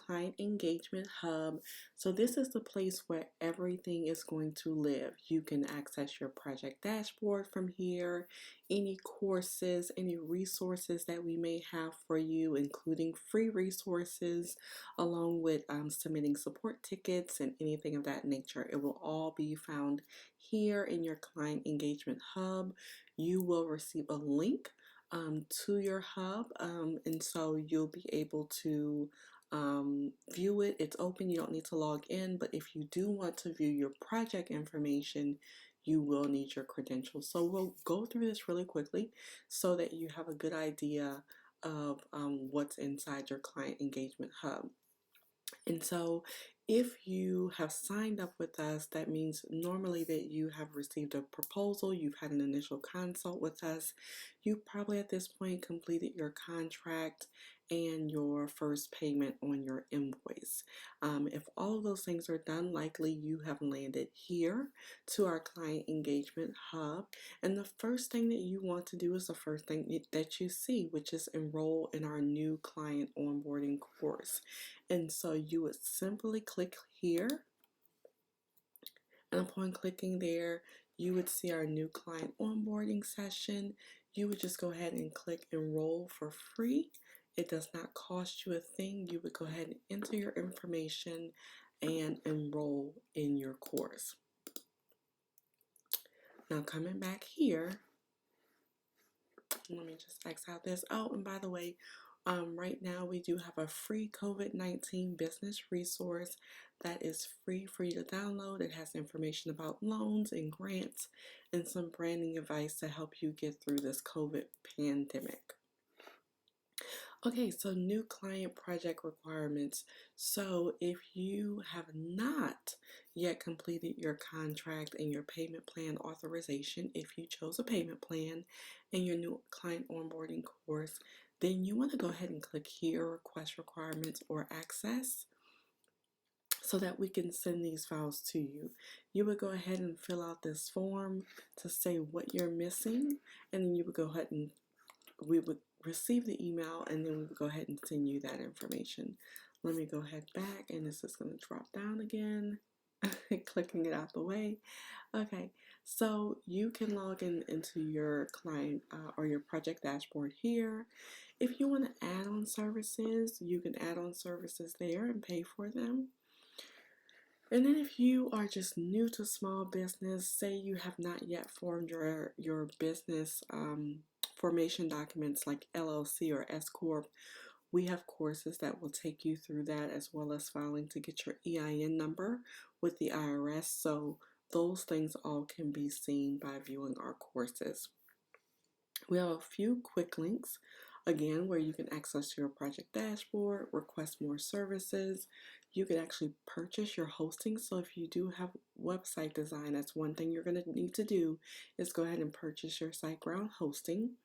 Client Engagement Hub. So this is the place where everything is going to live. You can access your project dashboard from here, any courses, any resources that we may have for you, including free resources, along with submitting support tickets and anything of that nature. It will all be found here in your Client Engagement Hub. You will receive a link to your hub, and so you'll be able to view it. It's open, you don't need to log in, but if you do want to view your project information, you will need your credentials. So we'll go through this really quickly so that you have a good idea of what's inside your Client Engagement Hub. And so if you have signed up with us, that means normally that you have received a proposal, you've had an initial consult with us, you probably at this point completed your contract and your first payment on your invoice. If all of those things are done, likely you have landed here to our Client Engagement Hub. And the first thing that you want to do is the first thing that you see, which is enroll in our new client onboarding course. And so you would simply click here, and upon clicking there, you would see our new client onboarding session. You would just go ahead and click enroll for free. It does not cost you a thing. You would go ahead and enter your information and enroll in your course. Now coming back here, let me just X out this. Oh, and by the way, right now we do have a free COVID-19 business resource that is free for you to download. It has information about loans and grants and some branding advice to help you get through this COVID pandemic. Okay, so new client project requirements. So if you have not yet completed your contract and your payment plan authorization, if you chose a payment plan and your new client onboarding course, then you want to go ahead and click here, request requirements or access, so that we can send these files to you. You would go ahead and fill out this form to say what you're missing, and then you would go ahead and we would receive the email, and then we would go ahead and send you that information. Let me go ahead back, and this is going to drop down again. Clicking it out the way. Okay, so you can log into your client or your project dashboard here. If you want to add on services, you can add on services there and pay for them. And then if you are just new to small business, say you have not yet formed your business formation documents like LLC or S Corp, we have courses that will take you through that, as well as filing to get your EIN number with the IRS. So those things all can be seen by viewing our courses. We have a few quick links, again, where you can access your project dashboard, request more services. You can actually purchase your hosting. So if you do have website design, that's one thing you're going to need to do, is go ahead and purchase your SiteGround hosting.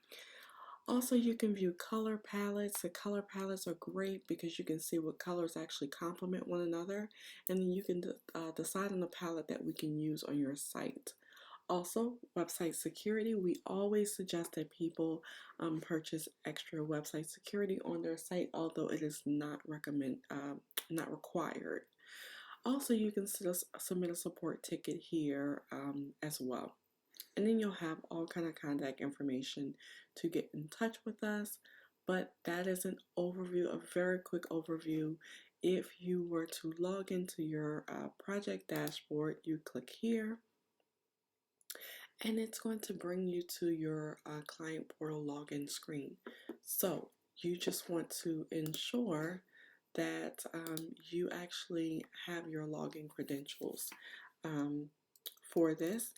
Also, you can view color palettes. The color palettes are great because you can see what colors actually complement one another, and then you can decide on the palette that we can use on your site. Also, website security. We always suggest that people purchase extra website security on their site, although it is not required. Also, you can submit a support ticket here as well. And then you'll have all kind of contact information to get in touch with us. But that is an overview, a very quick overview. If you were to log into your project dashboard, you click here, and it's going to bring you to your client portal login screen. So you just want to ensure that you actually have your login credentials for this,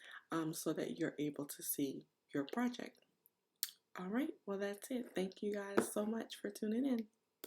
so that you're able to see your project. All right, well, that's it. Thank you guys so much for tuning in.